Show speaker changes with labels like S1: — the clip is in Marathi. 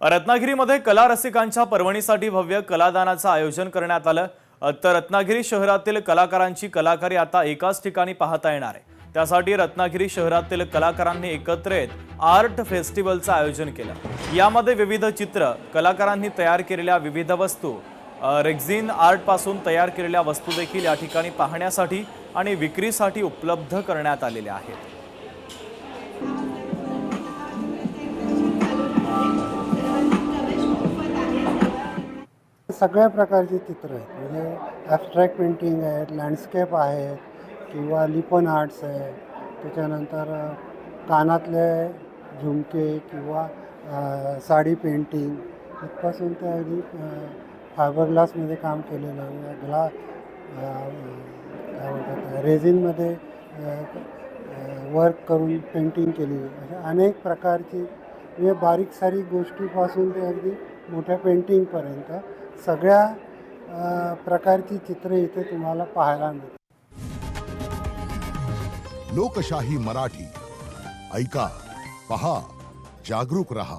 S1: रत्नागिरीमध्ये कला रसिकांच्या पर्वणीसाठी भव्य कलादानाचं आयोजन करण्यात आलं। तर रत्नागिरी शहरातील कलाकारांची कलाकारी आता एकाच ठिकाणी पाहता येणार आहे। त्यासाठी रत्नागिरी शहरातील कलाकारांनी एकत्र येत आर्ट फेस्टिवलचं आयोजन केलं। यामध्ये विविध चित्र, कलाकारांनी तयार केलेल्या विविध वस्तू, रेक्झिन आर्ट पासून तयार केलेल्या वस्तू देखील या ठिकाणी पाहण्यासाठी आणि विक्रीसाठी उपलब्ध करण्यात आलेल्या आहेत।
S2: सगळ्या प्रकारचे चित्र आहेत, म्हणजे ॲब्स्ट्रॅक्ट पेंटिंग आहेत, लँडस्केप आहेत किंवा लिपन आर्ट्स आहे, त्याच्यानंतर कानातले झुमके किंवा साडी पेंटिंग इथपासून ते अगदी फायबर ग्लासमध्ये काम केलेलं आहे, काय म्हणतात रेझिनमध्ये वर्क करून पेंटिंग केली, अशा अनेक प्रकारची म्हणजे बारीक सारीक गोष्टीपासून ते अगदी मोठ्या पेंटिंगपर्यंत सगळ्या प्रकारची चित्रे इथे तुम्हाला पाहायला मिळतात।
S3: लोकशाही मराठी ऐका, पहा, जागरूक रहा।